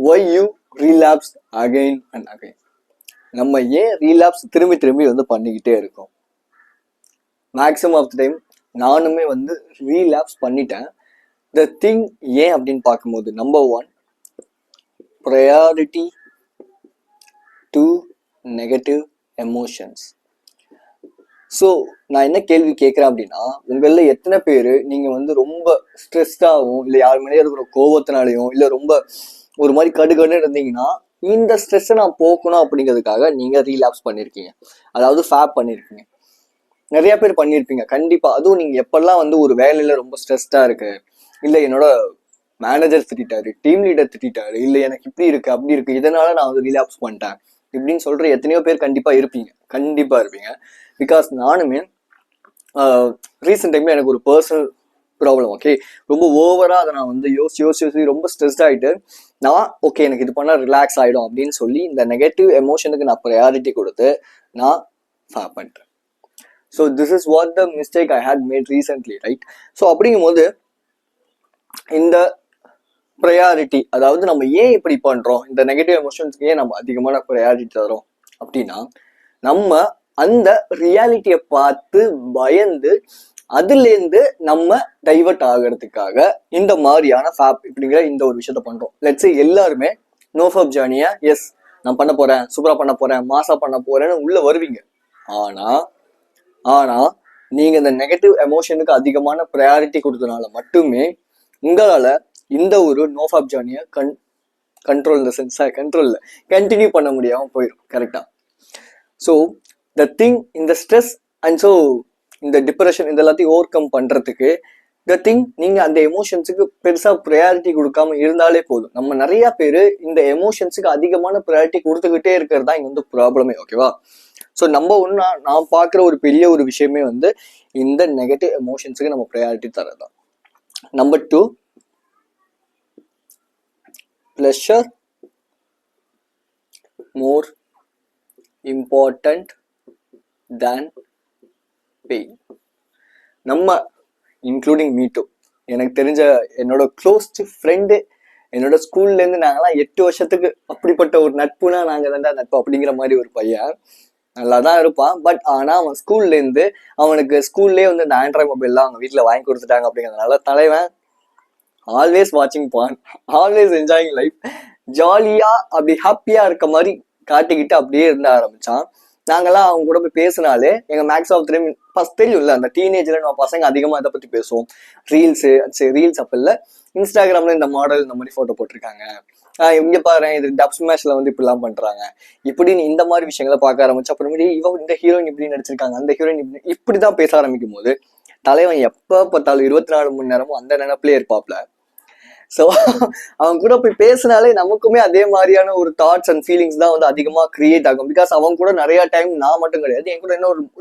Why you relapse again and again. நம்ம ஏன் relapse திரும்பி திரும்பி வந்து பண்ணிக்கிட்டே இருக்கோம்? மேக்ஸிமம் ஆஃப் த டைம் நானுமே வந்து ரீலாப்ஸ் பண்ணிட்டேன். த திங் ஏன் அப்படின்னு பார்க்கும்போது, number 1, priority to negative emotions. So நான் என்ன கேள்வி கேட்குறேன் அப்படின்னா, உங்களில் எத்தனை பேர் நீங்கள் வந்து ரொம்ப ஸ்ட்ரெஸ்டாகவும் இல்லை யார் மேலேயே இருக்கிற கோபத்தினாலையும் இல்லை ரொம்ப ஒரு மாதிரி கடுகடுன்னு இருந்தீங்கன்னா, இந்த ஸ்ட்ரெஸ்ஸை நான் போக்கணும் அப்படிங்கிறதுக்காக நீங்கள் ரீலாப்ஸ் பண்ணியிருக்கீங்க, அதாவது ஃபேப் பண்ணியிருக்கீங்க. நிறைய பேர் பண்ணியிருப்பீங்க கண்டிப்பாக. அதுவும் நீங்கள் எப்பெல்லாம் வந்து ஒரு வேலையில் ரொம்ப ஸ்ட்ரெஸ்டாக இருக்கு, இல்லை என்னோட மேனேஜர் திட்டாரு, டீம் லீடர் திட்டாரு, இல்லை எனக்கு இப்படி இருக்கு அப்படி இருக்கு, இதனால நான் வந்து ரீலாப்ஸ் பண்ணிட்டேன் இப்படின்னு சொல்ற எத்தனையோ பேர் கண்டிப்பாக இருப்பீங்க, கண்டிப்பாக இருப்பீங்க. பிகாஸ் நானுமே ரீசெண்ட் டைம்ல எனக்கு ஒரு பர்சனல் ப்ராப்ளம், ஓகே, ரொம்ப ஓவரா அதை நான் வந்து யோசிச்சு ரொம்ப ஸ்ட்ரெஸ்ட் ஆகிட்டு நான் ஓகே எனக்கு இது பண்ணால் ரிலாக்ஸ் ஆகிடும் அப்படின்னு சொல்லி இந்த நெகட்டிவ் எமோஷனுக்கு நான் ப்ரையாரிட்டி கொடுத்து நான் ஃபேப் பண்ணிட்டேன். So this is what the mistake I had made recently, right? So அப்படிங்கும்போது இந்த ப்ரையாரிட்டி, அதாவது நம்ம ஏன் இப்படி பண்றோம், இந்த நெகட்டிவ் எமோஷன்ஸ்க்கு ஏன் நம்ம அதிகமான ப்ரையாரிட்டி தரோம் அப்படின்னா, நம்ம அந்த ரியாலிட்டியை பார்த்து பயந்து அதுலேருந்து நம்ம டைவர்ட் ஆகிறதுக்காக இந்த மாதிரியான ஃபேப் இப்படிங்கிற இந்த ஒரு விஷயத்த பண்றோம். லெட்ஸ் சே எல்லாருமே நோ ஃபேப் ஜர்னியா எஸ் நான் பண்ண போறேன், சூப்பரா பண்ண போறேன், மாசா பண்ண போறேன்னு உள்ள வருவீங்க. ஆனா நீங்க இந்த நெகட்டிவ் எமோஷனுக்கு அதிகமான ப்ரையாரிட்டி கொடுத்தனால மட்டுமே உங்களால இந்த ஒரு நோ ஃபேப் ஜர்னியை கண்ட்ரோல் இந்த சென்ஸா கண்ட்ரோல்ல கண்டினியூ பண்ண முடியாம போயிடும். கரெக்டா? ஸோ த திங், இந்த ஸ்ட்ரெஸ் அண்ட் ஸோ இந்த டிப்ரெஷன் இந்த எல்லாத்தையும் ஓவர் கம் பண்றதுக்கு த திங், நீங்க அந்த எமோஷன்ஸுக்கு பெருசா ப்ரையாரிட்டி கொடுக்காம இருந்தாலே போதும். நம்ம நிறைய பேர் இந்த எமோஷன்ஸுக்கு அதிகமான ப்ரையாரிட்டி கொடுத்துக்கிட்டே இருக்கிறது தான் இங்க வந்து ப்ராப்ளமே, ஓகேவா? ஸோ நம்ம ஒன்னா நான் பார்க்குற ஒரு பெரிய ஒரு விஷயமே வந்து இந்த நெகட்டிவ் எமோஷன்ஸுக்கு நம்ம ப்ரையாரிட்டி தரதான். Number 2, pleasure more important than pain. நம்ம இன்க்ளூடிங் மீ டூ, எனக்கு தெரிஞ்ச என்னோட க்ளோஸ்ட் ஃப்ரெண்டு, என்னோட ஸ்கூல்லேருந்து நாங்களாம் 8 வருஷத்துக்கு அப்படிப்பட்ட ஒரு நட்புனா நாங்கள் தான்டா நட்பு அப்படிங்கிற மாதிரி ஒரு பையன் நல்லா தான் இருப்பான். பட் ஆனால் அவன் ஸ்கூல்லேருந்து அவனுக்கு ஸ்கூல்லேயே வந்து இந்த ஆண்ட்ராய்ட் மொபைல்லாம் அவங்க வீட்டில் வாங்கி கொடுத்துட்டாங்க அப்படிங்கிறதுனால தலைவன் ஆல்வேஸ் வாட்சிங் பான், ஆல்வேஸ் என்ஜாயிங் லைஃப், ஜாலியா அப்படி ஹாப்பியா இருக்க மாதிரி காட்டிக்கிட்டு அப்படியே இருந்த ஆரம்பிச்சான். நாங்கெல்லாம் அவங்க கூட போய் பேசினாலே எங்க மேக்ஸ் ஆஃப் த்ரீம் ஃபர்ஸ்ட் தெரியும்ல, அந்த டீனேஜ்ல நம்ம பசங்க அதிகமா இதை பத்தி பேசுவோம். ரீல்ஸ் அப்ப இல்ல, இன்ஸ்டாகிராம்ல இந்த மாடல் இந்த மாதிரி போட்டோ போட்டிருக்காங்க, இங்க பாரு இது டப் ஸ்மாஷ்ல வந்து இப்படிலாம் பண்றாங்க, இப்படின்னு இந்த மாதிரி விஷயங்களை பார்க்க ஆரம்பிச்சு அப்புறமேட்டு இந்த ஹீரோயின் இப்படி நடிச்சிருக்காங்க, அந்த ஹீரோயின் இப்படிதான் பேச ஆரம்பிக்கும் போது தலைவன் எப்ப பார்த்தாலும் 24 மணி நேரமும் அந்த நினைப்புலயே இருப்பாப்ல. ஸோ அவங்க கூட போய் பேசினாலே நமக்குமே அதே மாதிரியான ஒரு தாட்ஸ் அண்ட் ஃபீலிங்ஸ் தான் வந்து அதிகமாக கிரியேட் ஆகும். பிகாஸ் அவங்க கூட நிறைய டைம் நான் மட்டும் கிடையாது, என் கூட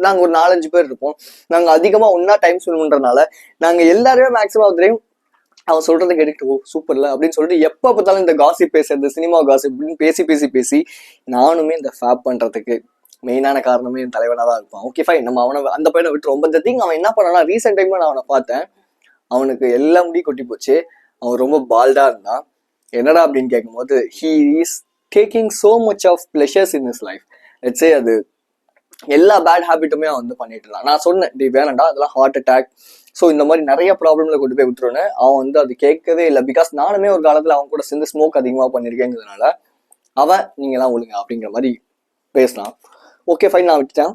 நாங்கள் ஒரு 4-5 பேர் இருப்போம். நாங்கள் அதிகமாக ஒன்னா டைம் ஸ்பெண்ட் பண்றதுனால நாங்கள் எல்லாருமே மேக்ஸிமம் ஆஃப் டைம் அவன் சொல்றதை கேட்டுட்டு ஓ சூப்பர்ல அப்படின்னு சொல்லிட்டு எப்போ பார்த்தாலும் இந்த காசிப் பேசுறது, சினிமா காசிப் அப்படின்னு பேசி நானுமே இந்த ஃபேப் பண்றதுக்கு மெயினான காரணமே என் தலைவனாக தான் இருப்பான். ஓகே ஃபைன், நம்ம அவனை அந்த பையனை விட்டு ரொம்ப திங். அவன் என்ன பண்ணானா, ரீசெண்ட் டைம்ல நான் அவனை பார்த்தேன், அவனுக்கு எல்லா முடி கொட்டி போச்சு, அவன் ரொம்ப பால்டா இருந்தான். என்னடா அப்படின்னு கேட்கும்போது he is taking so much of pleasures in his life. Let's say அது எல்லா பேட் ஹேபிட்டுமே அவன் வந்து பண்ணிட்டு இருந்தான். நான் சொன்னேன் டி வேணாண்டா அதெல்லாம் ஹார்ட் அட்டாக், ஸோ இந்த மாதிரி நிறைய ப்ராப்ளம்ல கொண்டு போய் விட்டுருன்னு. அவன் வந்து அது கேட்கவே இல்லை. பிகாஸ் நானுமே ஒரு காலத்துல அவன் கூட சேர்ந்து ஸ்மோக் அதிகமாக பண்ணியிருக்கேங்கிறதுனால அவன் நீங்களாம் ஒழுங்க அப்படிங்கிற மாதிரி பேசினான். ஓகே ஃபைன், நான் விட்டுட்டேன்.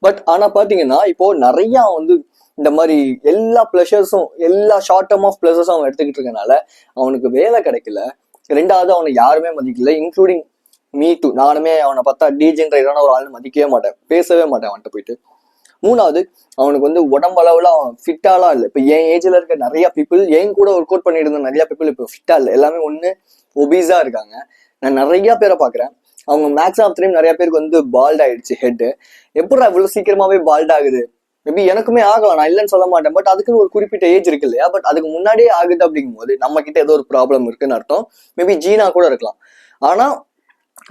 பட் ஆனா பாத்தீங்கன்னா இப்போ நிறைய வந்து இந்த மாதிரி எல்லா பிளஷர்ஸும் எல்லா ஷார்ட் டேர்ம் ஆஃப் பிளஷர்ஸும் அவன் எடுத்துக்கிட்டு இருக்கனால அவனுக்கு வேலை கிடைக்கல. ரெண்டாவது அவனை யாருமே மதிக்கல, இன்க்ளூடிங் மீ டூ. நானுமே அவனை பார்த்தா டீஜென்ரேட்டான ஒரு ஆள் மதிக்கவே மாட்டேன், பேசவே மாட்டேன் அவன்கிட்ட போயிட்டு. மூணாவது அவனுக்கு வந்து உடம்பளவுல அவன் ஃபிட்டாலாம் இல்லை. இப்போ என் ஏஜ்ல இருக்க நிறைய பீப்புள், என் கூட ஒர்க் அவுட் பண்ணிட்டு இருந்த நிறைய பீப்புள் இப்போ ஃபிட்டா இல்லை, எல்லாமே ஒன்று ஒபீஸா இருக்காங்க. நான் நிறைய பேரை பாக்குறேன், அவங்க மேக்ஸ் ஆஃப் த்ரீம் நிறைய பேருக்கு வந்து பால்ட் ஆயிடுச்சு ஹெட். எப்படி இவ்வளவு சீக்கிரமாவே பால்ட் ஆகுது? மேபி எனக்குமே ஆகலாம், நான் இல்லைன்னு சொல்ல மாட்டேன். பட் அதுக்குன்னு ஒரு குறிப்பிட்ட ஏஜ் இருக்கு இல்லையா? பட் அதுக்கு முன்னாடியே ஆகுது அப்படிங்கும் போது நம்ம கிட்ட ஏதோ ஒரு ப்ராப்ளம் இருக்குன்னு அர்த்தம். மேபி ஜீனா கூட இருக்கலாம். ஆனா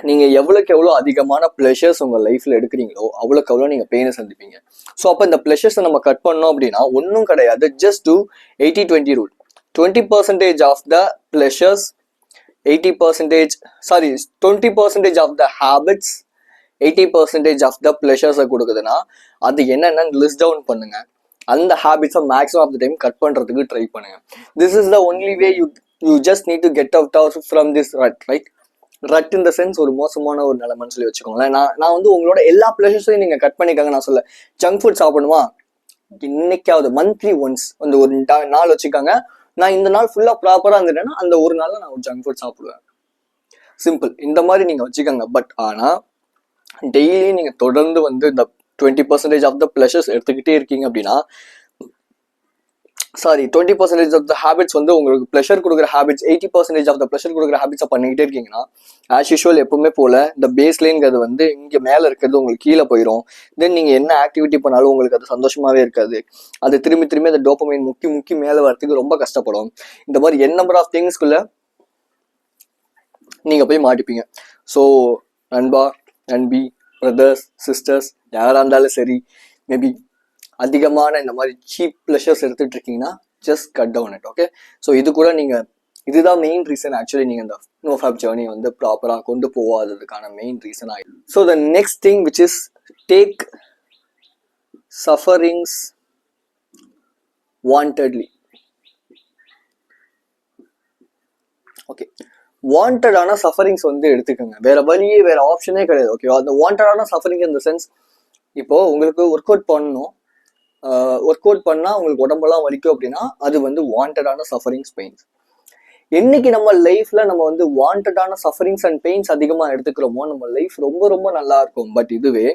நீங்க எவ்வளவுக்கு எவ்வளவு அதிகமான பிளஷர்ஸ் உங்க லைஃப்ல எடுக்கிறீங்களோ அவ்வளவுக்கு எவ்வளவு நீங்க பெயினை சந்திப்பீங்க. ஸோ அப்ப இந்த பிளஷர்ஸை நம்ம கட் பண்ணோம் அப்படின்னா ஒன்றும் கிடையாது, just do 80-20 rule. 20% of the pleasures, 80% sorry 20% of the habits, 80% of the pleasures கொடுக்குதுன்னா அது என்னென்னு லிஸ்ட் டவுன் பண்ணுங்க. அந்த ஹேபிட்ஸை maximum of the time cut பண்றதுக்கு ட்ரை பண்ணுங்க. This is the only way you just need to get out of from this rut, right? Rut in the sense ஒரு மோசமான ஒரு நிலைமைன்னு சொல்லி வச்சுக்கோங்களேன். நான் வந்து உங்களோட எல்லா பிளஷர்ஸையும் நீங்க கட் பண்ணிக்காங்க நான் சொல்ல. ஜங்க் ஃபுட் சாப்பிடுமா, இன்னைக்காவது மந்த்லி ஒன்ஸ் அந்த ஒரு நாள் வச்சுக்காங்க. நான் இந்த நாள் ஃபுல்லா ப்ராப்பரா இருந்துட்டேன்னா அந்த ஒரு நாள்ல நான் ஒரு ஜங்க் ஃபுட் சாப்பிடுவேன். சிம்பிள். இந்த மாதிரி நீங்க வச்சுக்கோங்க. பட் ஆனா டெய்லி நீங்க தொடர்ந்து வந்து இந்த 20% ஆஃப் த பிளஷர்ஸ் எடுத்துக்கிட்டே இருக்கீங்க அப்படின்னா, சாரி 20% ஆஃப் த ஹேபிட்ஸ் வந்து உங்களுக்கு பிளஷர் கொடுக்குற ஹேபிட்ஸ், 80% ஆஃப் த பிளஷர் கொடுக்குற ஹேபிட்ஸை பண்ணிக்கிட்டே இருக்கீங்கன்னா, ஆஸ் யூஷுவல் எப்பவுமே போல இந்த பேஸ் லைன்ங்கிறது வந்து இங்கே மேலே இருக்கிறது உங்களுக்கு கீழே போயிடும். தென் நீங்கள் என்ன ஆக்டிவிட்டி பண்ணாலும் உங்களுக்கு அது சந்தோஷமாவே இருக்காது. அது திரும்பி திரும்பி அந்த டோபமைன் முக்கி முக்கி மேலே வரதுக்கு ரொம்ப கஷ்டப்படும். இந்த மாதிரி என் நம்பர் ஆஃப் திங்ஸ்குள்ள நீங்கள் போய் மாட்டிப்பீங்க. ஸோ நண்பா, நண்பி, பிரதர்ஸ், சிஸ்டர்ஸ் யாராக இருந்தாலும் சரி, மேபி அதிகமான இந்த மாதிரி சீப் பிளஷர்ஸ் எடுத்துட்டு இருக்கீங்கன்னா just cut down it. Okay, so இது கூட இதுதான் மெயின் ரீசன் ஆக்சுவலி நீங்கள் இந்த நோஃபேப் ஜேர்னி வந்து ப்ராப்பராக கொண்டு போகாததுக்கான மெயின் ரீசன் ஆகிடும். So the next thing which is take sufferings wantedly. Okay, வாண்டடான சஃபரிங்ஸ் வந்து எடுத்துக்கோங்க. வேற வழியே வேற ஆப்ஷனே கிடையாது. ஓகேவா? அந்த வாண்டடான சஃபரிங் இந்த சென்ஸ், இப்போ உங்களுக்கு ஒர்க் அவுட் பண்ணணும், ஒர்க் அவுட் பண்ணால் உங்களுக்கு உடம்பெல்லாம் வலிக்கும் அப்படின்னா அது வந்து வாண்டடான சஃபரிங்ஸ், பெயின்ஸ். என்னைக்கு நம்ம லைஃப்ல நம்ம வந்து வாண்டடான சஃபரிங்ஸ் அண்ட் பெயின்ஸ் அதிகமாக எடுத்துக்கிறோமோ நம்ம லைஃப் ரொம்ப ரொம்ப நல்லா இருக்கும். பட் இதுவே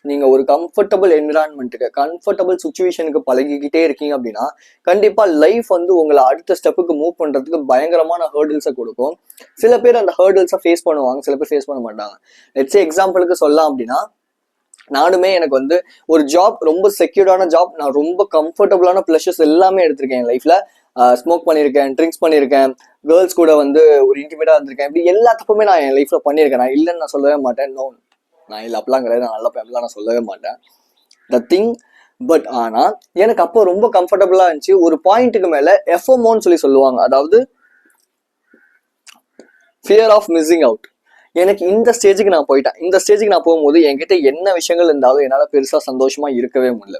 நீங்க ஒரு கம்ஃபர்டபுள் என்விரான்மெண்ட்டுக்கு, கம்ஃபர்டபுள் சுச்சுவேஷனுக்கு பழகிக்கிட்டே இருக்கீங்க அப்படின்னா கண்டிப்பா லைஃப் வந்து உங்களை அடுத்த ஸ்டெப்புக்கு மூவ் பண்றதுக்கு பயங்கரமான ஹேர்டில்ஸை கொடுக்கும். சில பேர் அந்த ஹேர்டில்ஸை ஃபேஸ் பண்ணுவாங்க, சில பேர் ஃபேஸ் பண்ண மாட்டாங்க. லெட்ஸ் சே எக்ஸாம்பிளுக்கு சொல்லலாம் அப்படின்னா, நானுமே எனக்கு வந்து ஒரு ஜாப், ரொம்ப செக்யூர்டான ஜாப், நான் ரொம்ப கம்ஃபர்டபுளான பிளஷர்ஸ் எல்லாமே எடுத்திருக்கேன் என் லைஃப்ல. ஸ்மோக் பண்ணியிருக்கேன், ட்ரிங்க்ஸ் பண்ணியிருக்கேன், கேர்ள்ஸ் கூட வந்து ஒரு இன்டிமேட்டா இருந்திருக்கேன். இப்படி எல்லா தப்புமே நான் என் லைஃப்ல பண்ணியிருக்கேன். நான் இல்லைன்னு நான் சொல்லவே மாட்டேன். நோ, நான் இல்லை அப்பெல்லாம் கிடையாது, நான் நல்லா அப்படிலாம் நான் சொல்லவே மாட்டேன். த திங், பட் ஆனா எனக்கு அப்போ ரொம்ப கம்ஃபர்டபுளா இருந்துச்சு. ஒரு பாயிண்ட்டுக்கு மேல எஃப்எம்ஓன்னு சொல்லி சொல்லுவாங்க, அதாவது ஃபியர் ஆஃப் மிஸ்ஸிங் அவுட். எனக்கு இந்த ஸ்டேஜுக்கு நான் போயிட்டேன். இந்த ஸ்டேஜுக்கு நான் போகும்போது என்கிட்ட என்ன விஷயங்கள் இருந்தாலும் என்னால் பெருசா சந்தோஷமா இருக்கவே முடியல.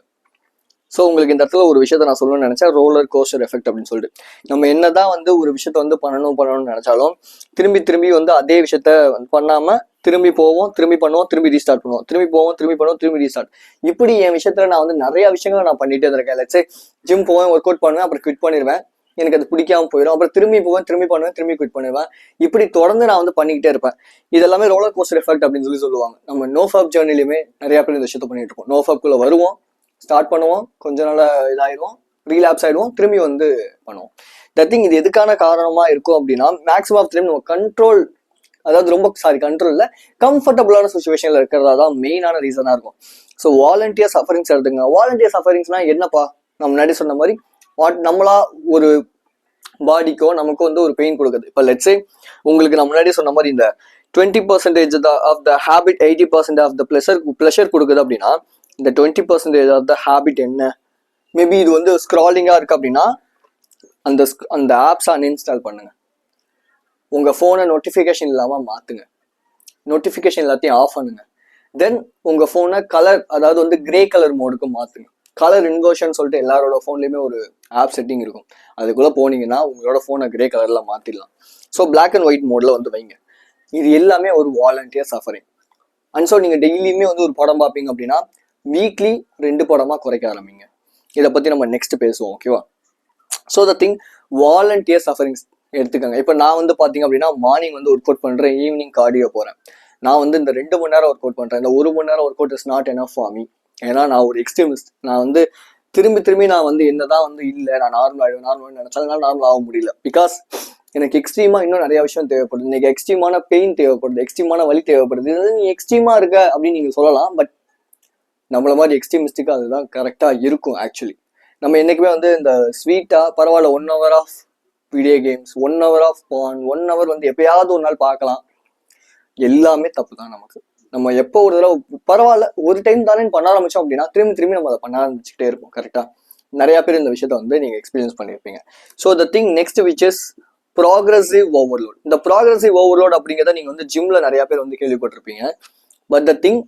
ஸோ உங்களுக்கு இந்த இடத்துல ஒரு விஷயத்த நான் சொல்லணும்னு நினைச்சேன், ரோலர் கோஸ்டர் எஃபெக்ட் அப்படின்னு சொல்லிட்டு. நம்ம என்னதான் வந்து ஒரு விஷயத்த வந்து பண்ணணும்னு நினைச்சாலும் திரும்பி திரும்பி வந்து அதே விஷயத்த பண்ணாம திரும்பி போவோம், திரும்பி பண்ணுவோம், திரும்பி ரீஸ்டார்ட் பண்ணுவோம், திரும்பி போவோம், திரும்பி பண்ணுவோம், திரும்பி ரீஸ்டார்ட். இப்படி என் விஷயத்துல நான் வந்து நிறைய விஷயங்களை நான் பண்ணிட்டே இருக்கேன். லெட்ஸ் ஜிம் போவேன், ஒர்க் அவுட் பண்ணுவேன், அப்புறம் குவிட் பண்ணிடுவேன், எனக்கு அது பிடிக்காம போயிடும், அப்புறம் திரும்பி போவேன், திரும்பி பண்ணுவேன், திரும்பி குவிட் பண்ணிடுவேன். இப்படி தொடர்ந்து நான் வந்து பண்ணிக்கிட்டே இருப்பேன். இதெல்லாமே ரோலர் கோஸ்டர் எஃபெக்ட் அப்படின்னு சொல்லி சொல்லுவாங்க. நம்ம நோஃபேப் ஜேர்னிலுமே நிறைய பேர் இந்த விஷயத்த பண்ணிட்டு இருக்கோம். நோஃபேப்குள்ள வருவோம், ஸ்டார்ட் பண்ணுவோம், கொஞ்ச நாள் இதாயிடுவோம், ரீலாப்ஸ் ஆயிடுவோம், திரும்பி வந்து பண்ணுவோம். த திங், இது எதுக்கான காரணமா இருக்கும் அப்படின்னா, மேக்ஸிமம் ஆஃப் டைம் நம்ம கண்ட்ரோல், அதாவது ரொம்ப கண்ட்ரோல்ல கம்ஃபர்டபுளான சுச்சுவேஷன்ல இருக்கிறதா தான் மெயினான ரீசனா இருக்கும். ஸோ வாலண்டியர் சஃபரிங்ஸ் எடுத்துங்க. வாலண்டியர் சஃபரிங்ஸ்னா என்னப்பா? நான் முன்னாடி சொன்ன மாதிரி நம்மளா ஒரு பாடிக்கோ நமக்கோ வந்து ஒரு பெயின் கொடுக்குது. இப்போ லெட்ஸே உங்களுக்கு நான் முன்னாடி சொன்ன மாதிரி இந்த 20% of the habit, 80% of the pleasure கொடுக்குது அப்படின்னா, இந்த 20% ஆஃப் த ஹேபிட் என்ன? மேபி இது வந்து ஸ்க்ராலிங்கா இருக்கு அப்படின்னா அந்த ஆப்ஸ் அன்இன்ஸ்டால் பண்ணுங்க. உங்க போனை நோட்டிபிகேஷன் இல்லாம மாத்துங்க, நோட்டிபிகேஷன் எல்லாத்தையும் ஆஃப் பண்ணுங்க. தென் உங்க போனை கலர், அதாவது வந்து கிரே கலர் மோடுக்கு மாத்துங்க. கலர் இன்வர்ஷன் சொல்லிட்டு எல்லாரோட போன்லயுமே ஒரு ஆப் செட்டிங் இருக்கும். அதுக்குள்ள போனீங்கன்னா உங்களோட போனை கிரே கலர்ல மாத்திடலாம். ஸோ பிளாக் அண்ட் ஒயிட் மோட்ல வந்து வைங்க. இது எல்லாமே ஒரு வாலண்டியர் சஃபரிங். அண்ட் ஸோ நீங்க டெய்லியுமே வந்து ஒரு படம் பார்ப்பீங்க அப்படின்னா வீக்லி 2 படமா குறைக்க ஆரம்பிங்க. இதை பத்தி நம்ம நெக்ஸ்ட் பேசுவோம், ஓகேவா? So the thing, volunteer sufferings எடுத்துக்கோங்க. இப்போ நான் வந்து பார்த்தீங்க அப்படின்னா மார்னிங் வந்து ஒர்க் அவுட் பண்ணுறேன், ஈவினிங் கார்டியோ போகிறேன். நான் வந்து இந்த 2 மணி நேரம் ஒர்க் அவுட் பண்ணுறேன். இந்த 1 மணி நேரம் work out is not enough for me. ஏன்னா நான் ஒரு எக்ஸ்ட்ரீமிஸ்ட். நான் வந்து திரும்பி நான் வந்து என்னதான் வந்து இல்லை நான் நார்மல் நினைச்சாலும் நார்மல் ஆக முடியல. பிகாஸ் எனக்கு எக்ஸ்ட்ரீமா இன்னும் நிறைய விஷயம் தேவைப்படுது. இன்னைக்கு எக்ஸ்ட்ரீமான பெயின் தேவைப்படுது, எக்ஸ்ட்ரீமான வலி தேவைப்படுது. நீ எக்ஸ்ட்ரீமா இருக்க அப்படின்னு நீங்க சொல்லலாம். பட் நம்மள மாதிரி எக்ஸ்ட்ரீமிஸ்டிக்கா அதுதான் கரெக்டா இருக்கும். ஆக்சுவலி நம்ம என்னைக்குமே வந்து இந்த ஸ்வீட்டா பரவாயில்ல 1 hour of video games, 1 hour of porn, 1 hour வந்து எப்பயாவது ஒரு நாள் பார்க்கலாம், எல்லாமே தப்பு தான் நமக்கு. நம்ம எப்போ ஒரு தடவை பரவாயில்ல ஒரு டைம் தானே பண்ண ஆரம்பிச்சோம் அப்படின்னா திரும்பி நம்ம அதை பண்ண ஆரம்பிச்சுக்கிட்டே இருப்போம். கரெக்டா? நிறைய பேர் இந்த விஷயத்த வந்து நீங்க எக்ஸ்பீரியன்ஸ் பண்ணியிருப்பீங்க. So the thing next which is progressive overload. இந்த ப்ராக்ரஸிவ் ஓவர்லோட் அப்படிங்கிறத நீங்க வந்து ஜிம்ல நிறைய பேர் வந்து கேள்விப்பட்டிருப்பீங்க. பட் த திங்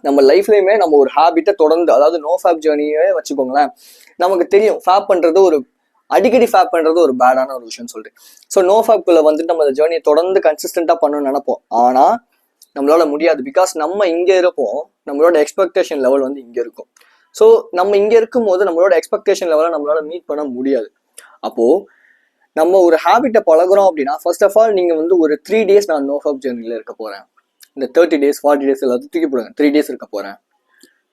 நம்ம லைஃப்லயுமே நம்ம ஒரு ஹேபிட்டை தொடர்ந்து, அதாவது நோ ஃபேப் ஜேர்னியே வச்சுக்கோங்களேன், நமக்கு தெரியும் ஃபேப் பண்றது ஒரு அடிக்கடி ஃபேப் பண்றது ஒரு பேடான ஒரு விஷயம் சொல்லிட்டு. ஸோ நோ ஃபேப்குள்ள வந்துட்டு நம்ம அந்த ஜேர்னியை தொடர்ந்து கன்சிஸ்டண்டா பண்ணணும்னு நினைப்போம். ஆனா நம்மளால முடியாது. பிகாஸ் நம்ம இங்க இருப்போம், நம்மளோட எக்ஸ்பெக்டேஷன் லெவல் வந்து இங்க இருக்கும். ஸோ நம்ம இங்க இருக்கும் போது நம்மளோட எக்ஸ்பெக்டேஷன் லெவலை நம்மளால மீட் பண்ண முடியாது. அப்போ நம்ம ஒரு ஹேபிட்டை பழகுறோம் அப்படின்னா, ஃபர்ஸ்ட் ஆஃப் ஆல் நீங்க வந்து ஒரு 3 days நான் நோ ஃபேப் ஜேர்னில இருக்க போறேன், இந்த 30 days 40 days எல்லாத்தையும் தூக்கி போடுங்க, 3 days இருக்க போறேன்.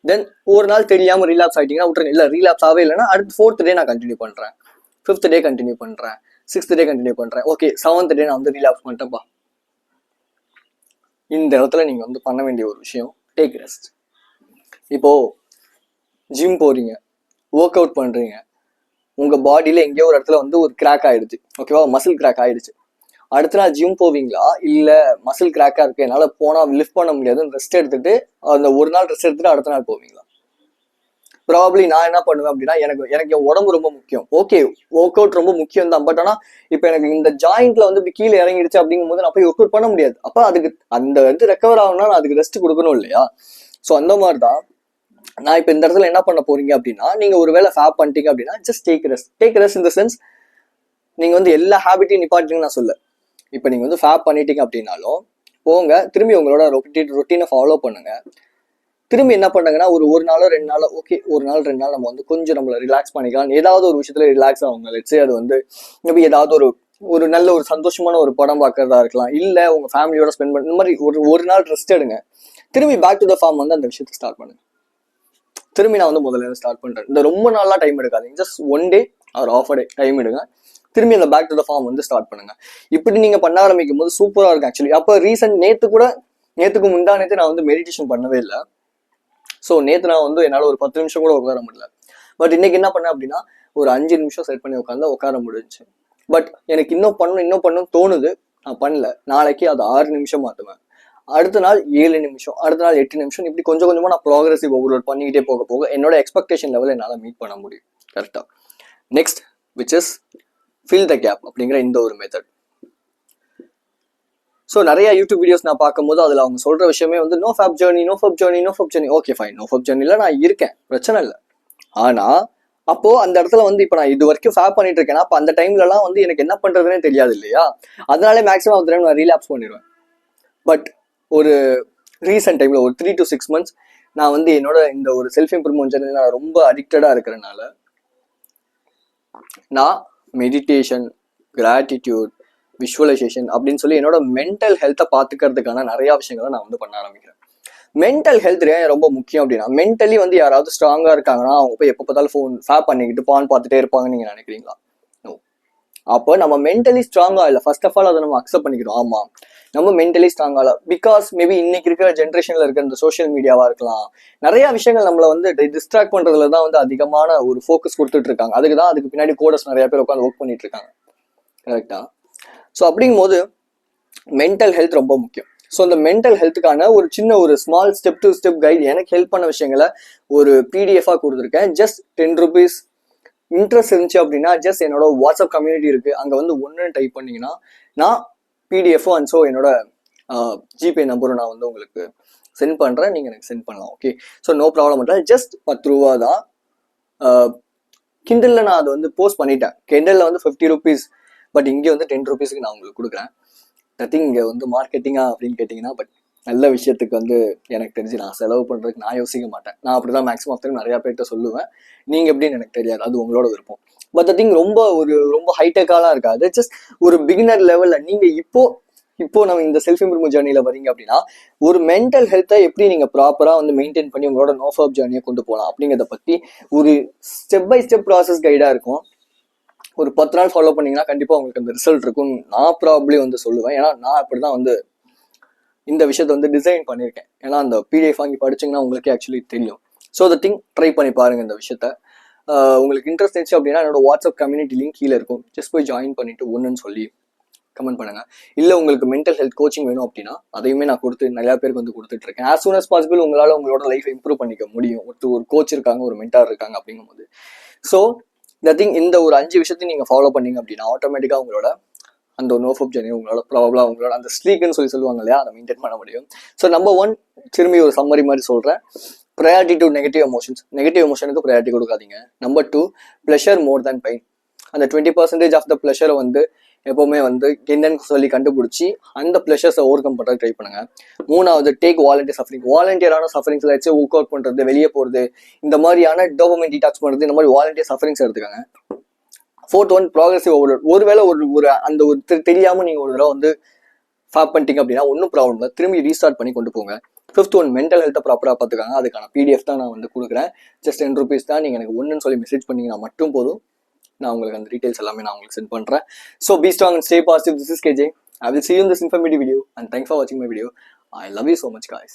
தென் ஒரு நாள் தெரியாம ரீலாப்ஸ் ஆயிட்டீங்கன்னா விட்டுருங்க. இல்ல ரீலாப்ஸ் ஆகவே இல்லைன்னா அடுத்து 4th day நான் கண்டினியூ பண்றேன், 5th day கண்டினியூ பண்றேன், 6th day கண்டினியூ பண்றேன். ஓகே 7th day நான் வந்து ரீலாப்ஸ் பண்ணிட்டேன்ப்பா. இந்த இடத்துல நீங்க வந்து பண்ண வேண்டிய ஒரு விஷயம், டேக் ரெஸ்ட். இப்போ ஜிம் போறீங்க, ஒர்க் அவுட் பண்றீங்க, உங்க பாடியில எங்கேயோ ஒரு இடத்துல வந்து ஒரு கிராக் ஆயிடுச்சு, ஓகேவா, மசில் கிராக் ஆயிடுச்சு. அடுத்த நாள் ஜிம் போவீங்களா, இல்ல மசில் கிராக்கா இருக்கு என்னால போனா லிஃப்ட் பண்ண முடியாதுன்னு ரெஸ்ட் எடுத்துட்டு அந்த ஒரு நாள் ரெஸ்ட் எடுத்துட்டு அடுத்த நாள் போவீங்களா? ப்ராபப்ளி நான் என்ன பண்ணுவேன் அப்படின்னா, எனக்கு என் உடம்பு ரொம்ப முக்கியம். ஓகே ஒர்க் அவுட் ரொம்ப முக்கியம் தான். பட் ஆனா இப்ப எனக்கு இந்த ஜாயிண்ட்ல வந்து இப்படி கீழே இறங்கிடுச்சு அப்படிங்கும் போது நான் போய் ஒர்க் அவுட் பண்ண முடியாது. அப்ப அதுக்கு அந்த வந்து ரெக்கவர் ஆகணும்னா நான் அதுக்கு ரெஸ்ட் கொடுக்கணும் இல்லையா? ஸோ அந்த மாதிரிதான் நான் இப்ப இந்த இடத்துல என்ன பண்ண போறீங்க அப்படின்னா, நீங்க ஒரு வேளை ஃபேப் பண்ணிட்டீங்க அப்படின்னா just take rest. Take rest இந்த சென்ஸ், நீங்க வந்து எல்லா ஹேபிட்டையும் நிப்பாட்டிங்கன்னு நான் சொல்ல. இப்ப நீங்க வந்து ஃபேப் பண்ணிட்டீங்க அப்படின்னாலும் போங்க, திரும்பி உங்களோட ரொட்டீனை ஃபாலோ பண்ணுங்க. திரும்பி என்ன பண்ணுங்கன்னா ஒரு நாளோ 2 நாளோ, ஓகே ஒரு நாள் 2 நாள் நம்ம வந்து கொஞ்சம் நம்மள ரிலாக்ஸ் பண்ணிக்கலாம், ஏதாவது ஒரு விஷயத்துல ரிலாக்ஸ் ஆகுங்க. லெட்ஸ் சே அது வந்து மேபி ஏதாவது ஒரு நல்ல ஒரு சந்தோஷமான ஒரு படம் பார்க்கறதா இருக்கலாம், இல்ல உங்க ஃபேமிலியோட ஸ்பெண்ட் பண்ண, இந்த மாதிரி ஒரு நாள் ரெஸ்ட் எடுங்க. திரும்பி பேக் டு த ஃபார்ம் வந்து அந்த விஷயத்தை ஸ்டார்ட் பண்ணுங்க. திரும்பி நான் வந்து முதல்ல ஸ்டார்ட் பண்றேன். இந்த ரொம்ப நாளா டைம் எடுக்காதீங்க, just 1 day or of day time எடுங்க. திரும்பி அந்த பேக் டு த ஃபார்ம் வந்து ஸ்டார்ட் பண்ணுங்க. இப்படி நீங்க பண்ண ஆரம்பிக்கும் போது சூப்பரா இருக்கும் ஆக்சுவலி. அப்ப ரீசன்ட் நேத்துக்கு முந்தா நேத்து நான் வந்து மெடிடேஷன் பண்ணவே இல்லை. ஸோ நேற்று நான் வந்து என்னால் ஒரு 10 நிமிஷம் கூட உட்கார முடியல. பட் இன்னைக்கு என்ன பண்ணேன் அப்படின்னா, ஒரு 5 நிமிஷம் செட் பண்ணி உட்கார முடிஞ்சு. பட் எனக்கு இன்னும் பண்ணணும் தோணுது, நான் பண்ணல. நாளைக்கு அது 6 நிமிஷம் மாற்றுவேன், அடுத்த நாள் 7 நிமிஷம், அடுத்த நாள் 8 நிமிஷம். இப்படி கொஞ்சம் கொஞ்சமா நான் ப்ராக்ரஸிவ் ஓவர்லோட் பண்ணிக்கிட்டே போக என்னோட எக்ஸ்பெக்டேஷன் லெவல் என்னால் மீட் பண்ண முடியும். கரெக்டா? Next which is fill the gap அப்படிங்கிற இந்த ஒரு மெத்தட். ஸோ நிறைய யூடியூப் வீடியோஸ் நான் பார்க்கும்போது அதில் அவங்க சொல்ற விஷயமே வந்து no fap journey. Okay fine, no fap ஜேர்னில நான் இருக்கேன், பிரச்சனை இல்லை. ஆனா அப்போ அந்த இடத்துல வந்து இப்போ நான் இது வரைக்கும் ஃபேப் பண்ணிட்டு இருக்கேன்னா, அப்போ அந்த டைம்லலாம் வந்து எனக்கு என்ன பண்றதுன்னே தெரியாது இல்லையா? அதனாலே மேக்ஸிமம் அந்த டைம் நான் ரீலாப்ஸ் பண்ணிடுவேன். பட் ஒரு ரீசெண்ட் டைம்ல ஒரு 3 to 6 months நான் வந்து என்னோட இந்த ஒரு செல்ஃப் இம்ப்ரூவ்மெண்ட் ஜேர்னில நான் ரொம்ப அடிக்டடா இருக்கிறனால நான் மெடிடேஷன், கிராட்டிடியூட், விஷுவலைசேஷன் அப்படின்னு சொல்லி என்னோட மென்டல் ஹெல்த்தை பார்த்துக்கிறதுக்கான நிறைய விஷயங்களை நான் வந்து பண்ண ஆரம்பிக்கிறேன். மென்டல் ஹெல்த் ஏன் ரொம்ப முக்கியம் அப்படின்னா, மென்டலி வந்து யாராவது ஸ்ட்ராங்கா இருக்காங்கன்னா அவங்க போய் எப்போ பார்த்தாலும் ஃபோன் ஃபேப் பண்ணிக்கிட்டு பான் பார்த்துட்டே இருப்பாங்கன்னு நீங்க நினைக்கிறீங்களா? நோ. அப்போ நம்ம மென்டலி ஸ்ட்ராங்கா இல்லை, ஃபர்ஸ்ட் ஆஃப் ஆல் அதை நம்ம அக்செப்ட் பண்ணிக்கிறோம். ஆமா நம்ம மென்டலி ஸ்ட்ராங்கா இல்லை, பிகாஸ் மேபி இன்னைக்கு இருக்கிற ஜென்ரேஷன்ல இருக்கிற இந்த சோஷியல் மீடியாவா இருக்கலாம், நிறைய விஷயங்கள் நம்மள வந்து டிஸ்ட்ராக்ட் பண்றதுல தான் வந்து அதிகமான ஒரு ஃபோக்கஸ் கொடுத்துட்டு இருக்காங்க. அதுக்கு பின்னாடி கோடர்ஸ் நிறைய பேர் உட்காந்து ஒர்க் பண்ணிட்டு இருக்காங்க. கரெக்டா? ஸோ அப்படிங்கும் போது மென்டல் ஹெல்த் ரொம்ப முக்கியம். ஸோ அந்த மென்டல் ஹெல்த்துக்கான ஒரு சின்ன ஒரு small step to step guide, எனக்கு ஹெல்ப் பண்ண விஷயங்களை ஒரு பிடிஎஃபாக கொடுத்துருக்கேன். Just 10 rupees. இன்ட்ரெஸ்ட் இருந்துச்சு அப்படின்னா ஜஸ்ட் என்னோட வாட்ஸ்அப் கம்யூனிட்டி இருக்கு, அங்கே வந்து ஒன்று டைப் பண்ணீங்கன்னா நான் பிடிஎஃபோ அண்ட் ஸோ என்னோட ஜிபே நம்பரும் நான் வந்து உங்களுக்கு சென்ட் பண்ணுறேன், நீங்கள் எனக்கு சென்ட் பண்ணலாம். ஓகே, ஸோ நோ ப்ராப்ளம் இல்லை. ஜஸ்ட் 10 ரூபா தான். கிண்டலில் நான் அதை வந்து போஸ்ட் பண்ணிட்டேன். கிண்டலில் வந்து 50 rupees, பட் இங்கே வந்து 10 rupeesக்கு நான் உங்களுக்கு கொடுக்குறேன். நத்திங் இங்கே வந்து மார்க்கெட்டிங்கா அப்படின்னு கேட்டிங்கன்னா, பட் நல்ல விஷயத்துக்கு வந்து எனக்கு தெரிஞ்சு நான் செலவு பண்ணுறதுக்கு நான் யோசிக்க மாட்டேன். நான் அப்படி தான் மேக்ஸிமம் ஆஃப் டைம் நிறையா பேர்கிட்ட சொல்லுவேன். நீங்கள் எப்படின்னு எனக்கு தெரியாது, அது உங்களோட விருப்பம். பட் த திங் ரொம்ப ஹைடெக்காலாம் இருக்காது. ஜஸ்ட் ஒரு பிகினர் லெவலில் நீங்கள் இப்போ நம்ம இந்த செல்ஃப் இம்ப்ரூவ்மெண்ட் ஜேர்னியில் வரீங்க அப்படின்னா, ஒரு மென்டல் ஹெல்த்தை எப்படி நீங்கள் ப்ராப்பராக வந்து மெயின்டைன் பண்ணி உங்களோட நோ ஃபேப் ஜேர்னியை கொண்டு போகலாம் அப்படிங்கிறத பற்றி ஒரு ஸ்டெப் பை ஸ்டெப் ப்ராசஸ் கைடாக இருக்கும். ஒரு 10 நாள் ஃபாலோ பண்ணீங்கன்னா கண்டிப்பாக உங்களுக்கு அந்த ரிசல்ட் இருக்கும்னு நான் ப்ராப்ளி வந்து சொல்லுவேன். ஏன்னா நான் அப்படிதான் வந்து இந்த விஷயத்தை வந்து டிசைன் பண்ணியிருக்கேன். ஏன்னா அந்த பிடிஎஃப் வாங்கி படிச்சிங்கன்னா உங்களுக்கு ஆக்சுவலி தெரியும். ஸோ த திங் ட்ரை பண்ணி பாருங்க இந்த விஷயத்த. உங்களுக்கு இன்ட்ரெஸ்ட் இருந்துச்சு அப்படின்னா என்னோட வாட்ஸ்அப் கம்யூனிட்டி லிங்க் கீழே இருக்கும், ஜஸ்ட் போய் ஜாயின் பண்ணிட்டு ஒன்றுன்னு சொல்லி கமெண்ட் பண்ணுங்க. இல்லை உங்களுக்கு மென்டல் ஹெல்த் கோச்சிங் வேணும் அப்படின்னா அதையுமே நான் நிறைய பேருக்கு வந்து கொடுத்துட்டு இருக்கேன். ஆஸ் சூன் அஸ் பாசிபிள் உங்களால் உங்களோட லைஃப் இம்ப்ரூவ் பண்ணிக்க முடியும். ஒரு கோச் இருக்காங்க, ஒரு மென்டார் இருக்காங்க அப்படிங்கும்போது ஸோ இந்த திங் இந்த ஒரு 5 விஷயத்தையும் நீங்கள் ஃபாலோ பண்ணீங்க அப்படின்னா ஆட்டோமேட்டிக்காக உங்களோட அந்த ஒரு நோஃபப் ஜெர்னி உங்களோட ப்ராப்ளம் உங்களோட அந்த ஸ்லீக்னு சொல்லுவாங்க இல்லையா, அதை மெயின்டைன் பண்ண முடியும். ஸோ நம்பர் 1 திரும்பி ஒரு சம்மரி மாதிரி சொல்கிறேன். Priority to negative emotions. Negative எமோஷனுக்கு ப்ரையாரிட்டி கொடுக்காதீங்க. Number 2 pleasure more than pain. அந்த 20% ஆஃப் த ப்ளஷரை வந்து எப்போவுமே வந்து என்னன்னு சொல்லி கண்டுபிடிச்சி அந்த ப்ளஷர்ஸை ஓவர் கம் பண்ணுறது ட்ரை பண்ணுங்க. 3வது டேக் வாலண்டியர் சஃபரிங். வாலண்டியரான சஃபரிங்ஸில் வச்சு ஒர்க் அவுட் பண்ணுறது, வெளியே போகிறது, இந்த மாதிரியான டோபமைன் டீடாக்ஸ் பண்ணுறது, இந்த மாதிரி வாலண்டியர் சஃபரிங்ஸ் எடுத்துக்காங்க. 4th one progressive overload. ஒருவேளை ஒரு அந்த ஒரு தெரியாமல் நீங்கள் ஒரு தடவை வந்து ஃபாப் பண்ணிட்டீங்க அப்படின்னா ஒன்றும் ப்ராப்ளம் இல்லை, திரும்பி ரீஸ்டார்ட் பண்ணி கொண்டு போங்க. 5th ஒன் மென்டல் ஹெல்த்தை ப்ராப்பராக பார்த்துக்காங்க. அதுக்கான PDF தான் நான் வந்து கொடுக்குறேன். ஜஸ்ட் 10 rupees தான். நீங்கள் எனக்கு ஒன்றுன்னு சொல்லி மெசேஜ் பண்ணிங்கன்னா மட்டும் போதும். நான் உங்களுக்கு அந்த டீடைல்ஸ் எல்லாமே நான் உங்களுக்கு சென்ட் பண்ணுறேன். So be strong and stay positive. This is KJ. I will see you in this informative video and thanks for watching my video. I love you so much guys.